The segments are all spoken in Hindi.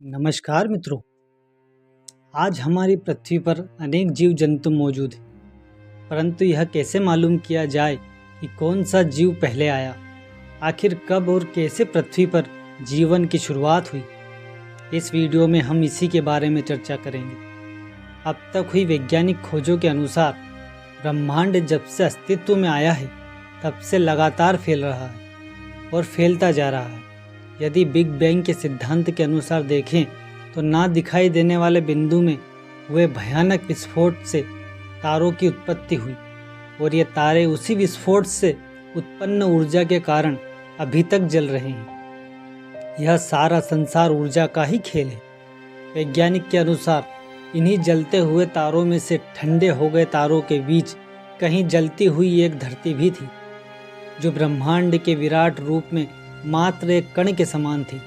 नमस्कार मित्रों। आज हमारी पृथ्वी पर अनेक जीव जंतु मौजूद हैं, परंतु यह कैसे मालूम किया जाए कि कौन सा जीव पहले आया? आखिर कब और कैसे पृथ्वी पर जीवन की शुरुआत हुई? इस वीडियो में हम इसी के बारे में चर्चा करेंगे। अब तक हुई वैज्ञानिक खोजों के अनुसार ब्रह्मांड जब से अस्तित्व में आया है तब से लगातार फैल रहा है और फैलता जा रहा है। यदि बिग बैंग के सिद्धांत के अनुसार देखें तो ना दिखाई देने वाले बिंदु में हुए भयानक विस्फोट से तारों की उत्पत्ति हुई और ये तारे उसी विस्फोट से उत्पन्न ऊर्जा के कारण अभी तक जल रहे हैं। यह सारा संसार ऊर्जा का ही खेल है। वैज्ञानिक के अनुसार इन्हीं जलते हुए तारों में से ठंडे हो गए तारों के बीच कहीं जलती हुई एक धरती भी थी, जो ब्रह्मांड के विराट रूप में मात्र एक कण के समान थी।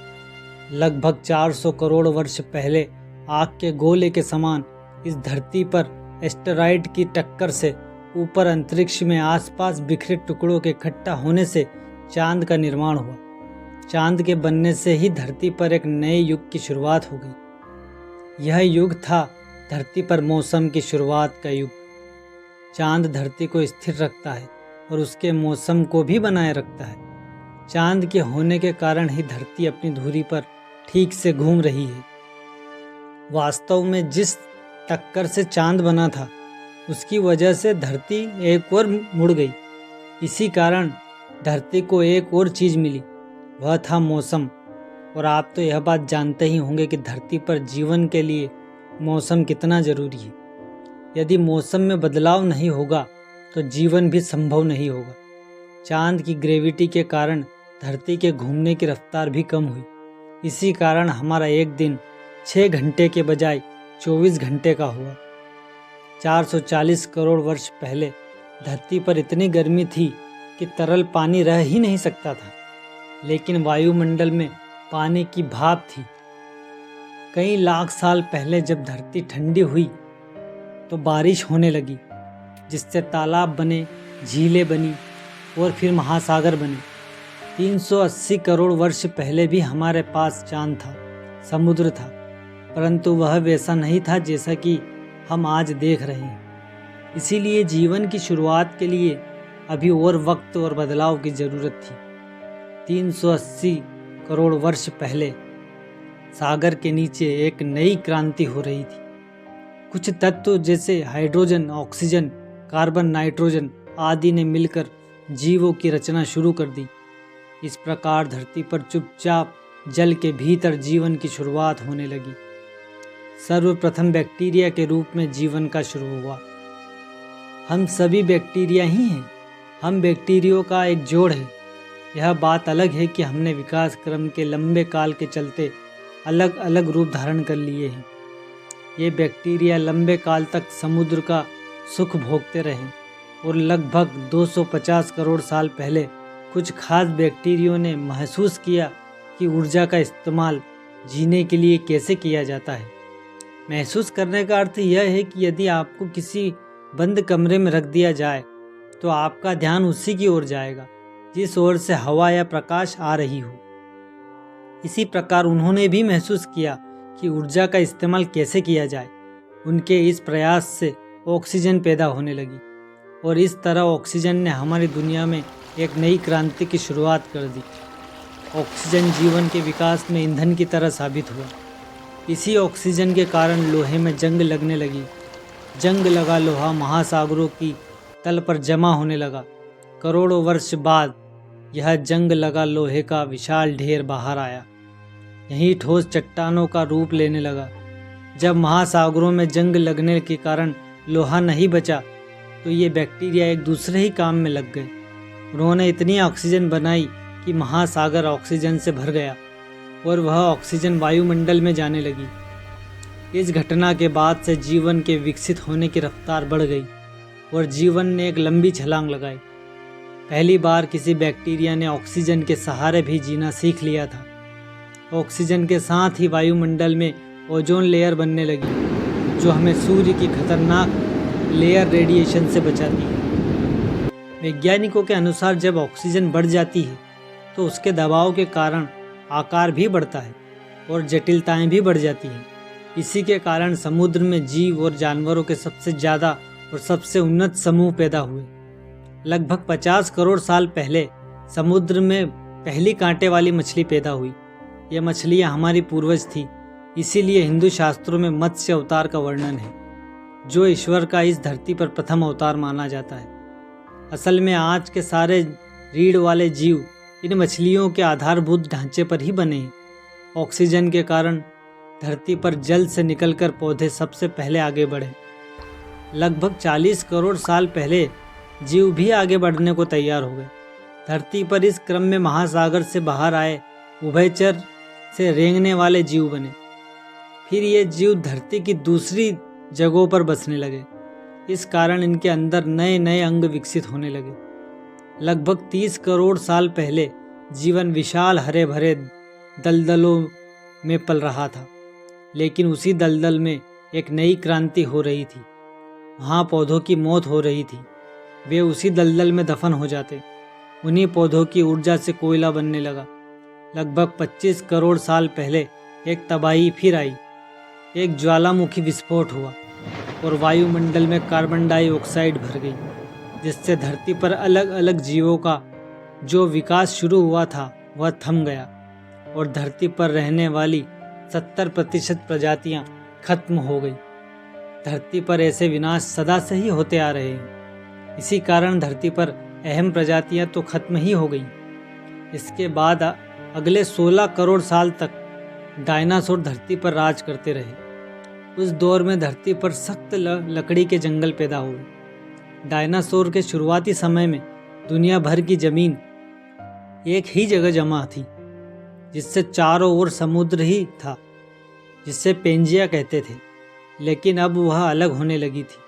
लगभग 400 करोड़ वर्ष पहले आग के गोले के समान इस धरती पर एस्टेरॉयड की टक्कर से ऊपर अंतरिक्ष में आसपास बिखरे टुकड़ों के इकट्ठा होने से चांद का निर्माण हुआ। चांद के बनने से ही धरती पर एक नए युग की शुरुआत हो गई। यह युग था धरती पर मौसम की शुरुआत का युग। चांद धरती को स्थिर रखता है और उसके मौसम को भी बनाए रखता है। चांद के होने के कारण ही धरती अपनी धुरी पर ठीक से घूम रही है। वास्तव में जिस टक्कर से चांद बना था उसकी वजह से धरती एक और मुड़ गई। इसी कारण धरती को एक और चीज मिली, वह था मौसम। और आप तो यह बात जानते ही होंगे कि धरती पर जीवन के लिए मौसम कितना जरूरी है। यदि मौसम में बदलाव नहीं होगा तो जीवन भी संभव नहीं होगा। चांद की ग्रेविटी के कारण धरती के घूमने की रफ्तार भी कम हुई। इसी कारण हमारा एक दिन 6 घंटे के बजाय 24 घंटे का हुआ। 440 करोड़ वर्ष पहले धरती पर इतनी गर्मी थी कि तरल पानी रह ही नहीं सकता था, लेकिन वायुमंडल में पानी की भाप थी। कई लाख साल पहले जब धरती ठंडी हुई तो बारिश होने लगी, जिससे तालाब बने, झीलें बनी और फिर महासागर बने। 380 करोड़ वर्ष पहले भी हमारे पास चांद था, समुद्र था, परंतु वह वैसा नहीं था जैसा कि हम आज देख रहे हैं। इसीलिए जीवन की शुरुआत के लिए अभी और वक्त और बदलाव की ज़रूरत थी। 380 करोड़ वर्ष पहले सागर के नीचे एक नई क्रांति हो रही थी। कुछ तत्व जैसे हाइड्रोजन, ऑक्सीजन, कार्बन, नाइट्रोजन आदि ने मिलकर जीवों की रचना शुरू कर दी। इस प्रकार धरती पर चुपचाप जल के भीतर जीवन की शुरुआत होने लगी। सर्वप्रथम बैक्टीरिया के रूप में जीवन का शुरू हुआ। हम सभी बैक्टीरिया ही हैं। हम बैक्टीरियों का एक जोड़ है। यह बात अलग है कि हमने विकास क्रम के लंबे काल के चलते अलग अलग रूप धारण कर लिए हैं। ये बैक्टीरिया लंबे काल तक समुद्र का सुख भोगते रहे और लगभग 250 करोड़ साल पहले कुछ खास बैक्टीरियों ने महसूस किया कि ऊर्जा का इस्तेमाल जीने के लिए कैसे किया जाता है। महसूस करने का अर्थ यह है कि यदि आपको किसी बंद कमरे में रख दिया जाए तो आपका ध्यान उसी की ओर जाएगा जिस ओर से हवा या प्रकाश आ रही हो। इसी प्रकार उन्होंने भी महसूस किया कि ऊर्जा का इस्तेमाल कैसे किया जाए। उनके इस प्रयास से ऑक्सीजन पैदा होने लगी और इस तरह ऑक्सीजन ने हमारी दुनिया में एक नई क्रांति की शुरुआत कर दी। ऑक्सीजन जीवन के विकास में ईंधन की तरह साबित हुआ। इसी ऑक्सीजन के कारण लोहे में जंग लगने लगी। जंग लगा लोहा महासागरों की तल पर जमा होने लगा। करोड़ों वर्ष बाद यह जंग लगा लोहे का विशाल ढेर बाहर आया। यही ठोस चट्टानों का रूप लेने लगा। जब महासागरों में जंग लगने के कारण लोहा नहीं बचा तो ये बैक्टीरिया एक दूसरे ही काम में लग गए। उन्होंने इतनी ऑक्सीजन बनाई कि महासागर ऑक्सीजन से भर गया और वह ऑक्सीजन वायुमंडल में जाने लगी। इस घटना के बाद से जीवन के विकसित होने की रफ्तार बढ़ गई और जीवन ने एक लंबी छलांग लगाई। पहली बार किसी बैक्टीरिया ने ऑक्सीजन के सहारे भी जीना सीख लिया था। ऑक्सीजन के साथ ही वायुमंडल में ओजोन लेयर बनने लगी, जो हमें सूर्य की खतरनाक लेयर रेडिएशन से बचाती है। वैज्ञानिकों के अनुसार जब ऑक्सीजन बढ़ जाती है तो उसके दबाव के कारण आकार भी बढ़ता है। और जटिलताएं भी बढ़ जाती हैं। इसी के कारण समुद्र में जीव और जानवरों के सबसे ज़्यादा और सबसे उन्नत समूह पैदा हुए। लगभग 50 करोड़ साल पहले समुद्र में पहली कांटे वाली मछली पैदा हुई। यह मछलियाँ हमारी पूर्वज थी, इसीलिए हिंदू शास्त्रों में मत्स्य अवतार का वर्णन है, जो ईश्वर का इस धरती पर प्रथम अवतार माना जाता है। असल में आज के सारे रीढ़ वाले जीव इन मछलियों के आधारभूत ढांचे पर ही बने हैं। ऑक्सीजन के कारण धरती पर जल से निकलकर पौधे सबसे पहले आगे बढ़े। लगभग 40 करोड़ साल पहले जीव भी आगे बढ़ने को तैयार हो गए। धरती पर इस क्रम में महासागर से बाहर आए उभयचर से रेंगने वाले जीव बने। फिर ये जीव धरती की दूसरी जगहों पर बसने लगे। इस कारण इनके अंदर नए नए अंग विकसित होने लगे। लगभग 30 करोड़ साल पहले जीवन विशाल हरे भरे दलदलों में पल रहा था, लेकिन उसी दलदल में एक नई क्रांति हो रही थी। वहाँ पौधों की मौत हो रही थी, वे उसी दलदल में दफन हो जाते। उन्हीं पौधों की ऊर्जा से कोयला बनने लगा। लगभग 25 करोड़ साल पहले एक तबाही फिर आई। एक ज्वालामुखी विस्फोट हुआ और वायुमंडल में कार्बन डाइऑक्साइड भर गई, जिससे धरती पर अलग अलग जीवों का जो विकास शुरू हुआ था वह थम गया और धरती पर रहने वाली 70% प्रजातियां खत्म हो गई। धरती पर ऐसे विनाश सदा से ही होते आ रहे हैं। इसी कारण धरती पर अहम प्रजातियां तो खत्म ही हो गई। इसके बाद अगले 16 करोड़ साल तक डायनासोर धरती पर राज करते रहे। उस दौर में धरती पर सख्त लकड़ी के जंगल पैदा हुए। डायनासोर के शुरुआती समय में दुनिया भर की जमीन एक ही जगह जमा थी, जिससे चारों ओर समुद्र ही था, जिसे पेंजिया कहते थे। लेकिन अब वह अलग होने लगी थी।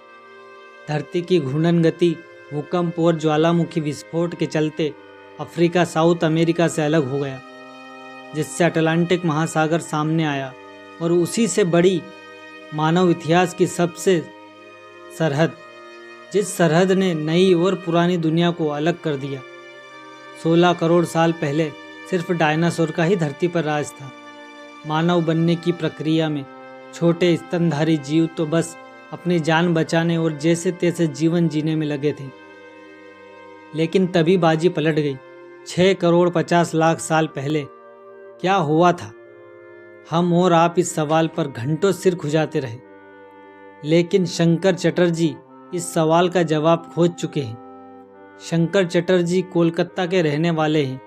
धरती की घूर्णन गति, भूकंप और ज्वालामुखी विस्फोट के चलते अफ्रीका साउथ अमेरिका से अलग हो गया, जिससे अटलांटिक महासागर सामने आया और उसी से बड़ी मानव इतिहास की सबसे सरहद, जिस सरहद ने नई और पुरानी दुनिया को अलग कर दिया। 16 करोड़ साल पहले सिर्फ डायनासोर का ही धरती पर राज था। मानव बनने की प्रक्रिया में छोटे स्तनधारी जीव तो बस अपनी जान बचाने और जैसे तैसे जीवन जीने में लगे थे। लेकिन तभी बाजी पलट गई। 6 करोड़ 50 लाख साल पहले क्या हुआ था? हम और आप इस सवाल पर घंटों सिर खुजाते रहे, लेकिन शंकर चटर्जी इस सवाल का जवाब खोज चुके हैं। शंकर चटर्जी कोलकाता के रहने वाले हैं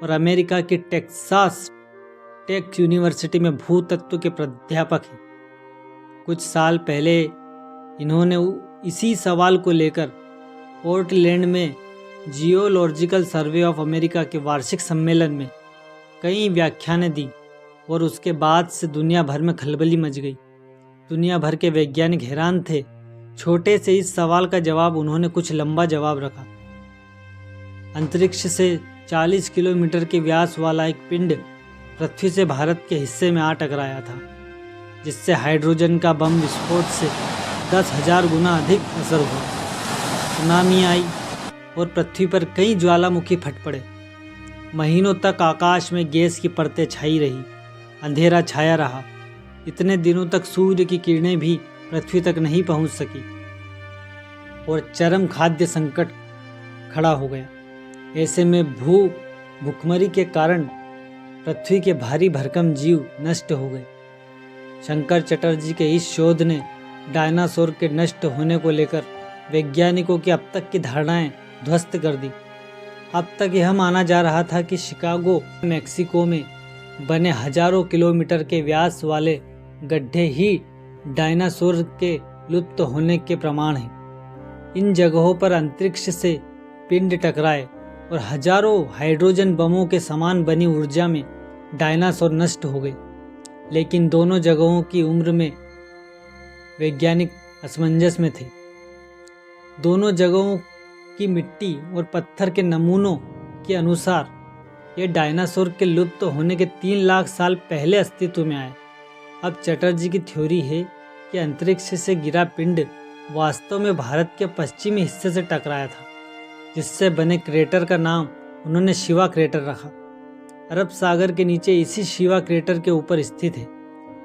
और अमेरिका की टेक्सास टेक यूनिवर्सिटी में भूतत्व के प्राध्यापक हैं। कुछ साल पहले इन्होंने इसी सवाल को लेकर पोर्टलैंड में जियोलॉजिकल सर्वे ऑफ अमेरिका के वार्षिक सम्मेलन में कई व्याख्यानें दी और उसके बाद से दुनिया भर में खलबली मच गई। दुनिया भर के वैज्ञानिक हैरान थे। छोटे से इस सवाल का जवाब उन्होंने कुछ लंबा जवाब रखा। अंतरिक्ष से 40 किलोमीटर के व्यास वाला एक पिंड पृथ्वी से भारत के हिस्से में आ टकराया था, जिससे हाइड्रोजन का बम विस्फोट से 10,000 गुना अधिक असर हुआ। सुनामी आई और पृथ्वी पर कई ज्वालामुखी फट पड़े। महीनों तक आकाश में गैस की परतें छाई रही, अंधेरा छाया रहा। इतने दिनों तक सूर्य की किरणें भी पृथ्वी तक नहीं पहुंच सकी और चरम खाद्य संकट खड़ा हो गया। ऐसे में भूखमरी के कारण पृथ्वी के भारी भरकम जीव नष्ट हो गए। शंकर चटर्जी के इस शोध ने डायनासोर के नष्ट होने को लेकर वैज्ञानिकों की अब तक की धारणाएं ध्वस्त कर दी। अब तक यह माना जा रहा था कि शिकागो मैक्सिको में बने हजारों किलोमीटर के व्यास वाले गड्ढे ही डायनासोर के लुप्त होने के प्रमाण हैं। इन जगहों पर अंतरिक्ष से पिंड टकराए और हजारों हाइड्रोजन बमों के समान बनी ऊर्जा में डायनासोर नष्ट हो गए। लेकिन दोनों जगहों की उम्र में वैज्ञानिक असमंजस में थे। दोनों जगहों की मिट्टी और पत्थर के नमूनों के अनुसार ये डायनासोर के लुप्त होने के 3 लाख साल पहले अस्तित्व में आए। अब चटर्जी की थ्योरी है कि अंतरिक्ष से गिरा पिंड वास्तव में भारत के पश्चिमी हिस्से से टकराया था, जिससे बने क्रेटर का नाम उन्होंने शिवा क्रेटर रखा। अरब सागर के नीचे इसी शिवा क्रेटर के ऊपर स्थित है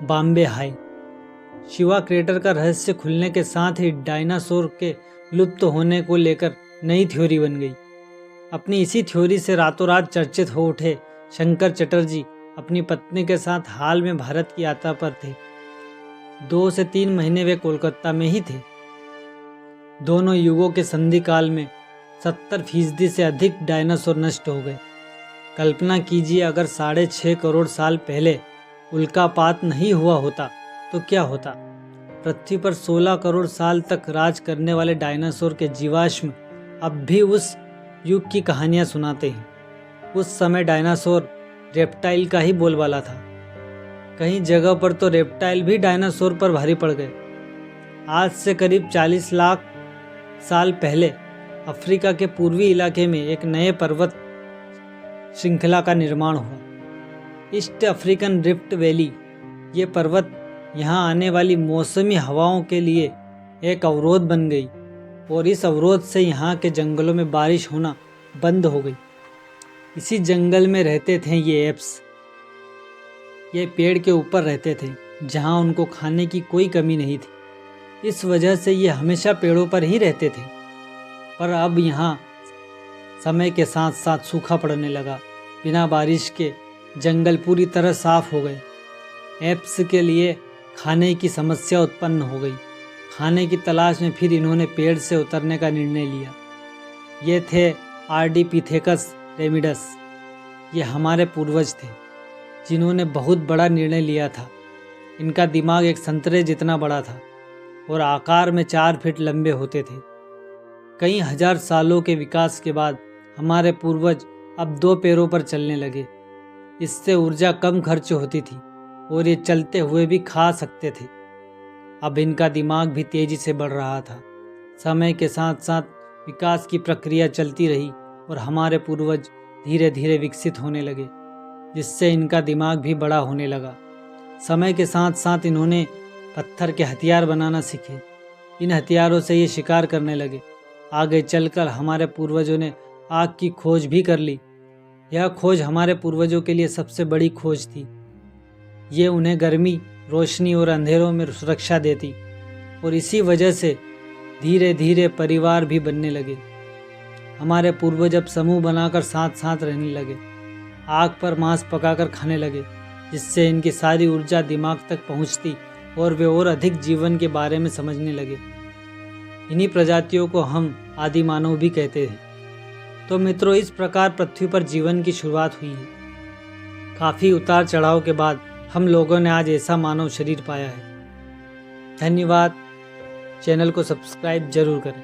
बॉम्बे हाई। शिवा क्रेटर का रहस्य खुलने के साथ ही डायनासोर के लुप्त होने को लेकर नई थ्योरी बन गई। अपनी इसी थ्योरी से रातों रात चर्चित हो उठे शंकर चटर्जी अपनी पत्नी के साथ हाल में भारत की यात्रा पर थे। 2 से 3 महीने वे कोलकाता में ही थे। दोनों युगों के संधि काल में 70% से अधिक डायनासोर नष्ट हो गए। कल्पना कीजिए, अगर 6.5 करोड़ साल पहले उल्कापात नहीं हुआ होता तो क्या होता। पृथ्वी पर 16 करोड़ साल तक राज करने वाले डायनासोर के जीवाश्म अब भी उस युग की कहानियां सुनाते हैं। उस समय डायनासोर रेप्टाइल का ही बोलबाला था। कई जगह पर तो रेप्टाइल भी डायनासोर पर भारी पड़ गए। आज से करीब 40 लाख साल पहले अफ्रीका के पूर्वी इलाके में एक नए पर्वत श्रृंखला का निर्माण हुआ, ईस्ट अफ्रीकन रिफ्ट वैली। ये पर्वत यहाँ आने वाली मौसमी हवाओं के लिए एक अवरोध बन गई और इस अवरोध से यहाँ के जंगलों में बारिश होना बंद हो गई। इसी जंगल में रहते थे ये एप्स। ये पेड़ के ऊपर रहते थे जहाँ उनको खाने की कोई कमी नहीं थी। इस वजह से ये हमेशा पेड़ों पर ही रहते थे। पर अब यहाँ समय के साथ साथ सूखा पड़ने लगा। बिना बारिश के जंगल पूरी तरह साफ हो गए। एप्स के लिए खाने की समस्या उत्पन्न हो गई। खाने की तलाश में फिर इन्होंने पेड़ से उतरने का निर्णय लिया। ये थे आर्डिपिथेकस रेमिडस। ये हमारे पूर्वज थे जिन्होंने बहुत बड़ा निर्णय लिया था। इनका दिमाग एक संतरे जितना बड़ा था और आकार में 4 फीट लंबे होते थे। कई हजार सालों के विकास के बाद हमारे पूर्वज अब 2 पैरों पर चलने लगे। इससे ऊर्जा कम खर्च होती थी और ये चलते हुए भी खा सकते थे। अब इनका दिमाग भी तेजी से बढ़ रहा था। समय के साथ साथ विकास की प्रक्रिया चलती रही और हमारे पूर्वज धीरे धीरे विकसित होने लगे, जिससे इनका दिमाग भी बड़ा होने लगा। समय के साथ साथ इन्होंने पत्थर के हथियार बनाना सीखे। इन हथियारों से ये शिकार करने लगे। आगे चलकर हमारे पूर्वजों ने आग की खोज भी कर ली। यह खोज हमारे पूर्वजों के लिए सबसे बड़ी खोज थी। ये उन्हें गर्मी, रोशनी और अंधेरों में सुरक्षा देती और इसी वजह से धीरे धीरे परिवार भी बनने लगे। हमारे पूर्वज अब समूह बनाकर साथ साथ रहने लगे। आग पर मांस पकाकर खाने लगे, जिससे इनकी सारी ऊर्जा दिमाग तक पहुंचती और वे और अधिक जीवन के बारे में समझने लगे। इन्हीं प्रजातियों को हम आदि मानव भी कहते हैं। तो मित्रों, इस प्रकार पृथ्वी पर जीवन की शुरुआत हुई है। काफ़ी उतार चढ़ाव के बाद हम लोगों ने आज ऐसा मानव शरीर पाया है। धन्यवाद। चैनल को सब्सक्राइब जरूर करें।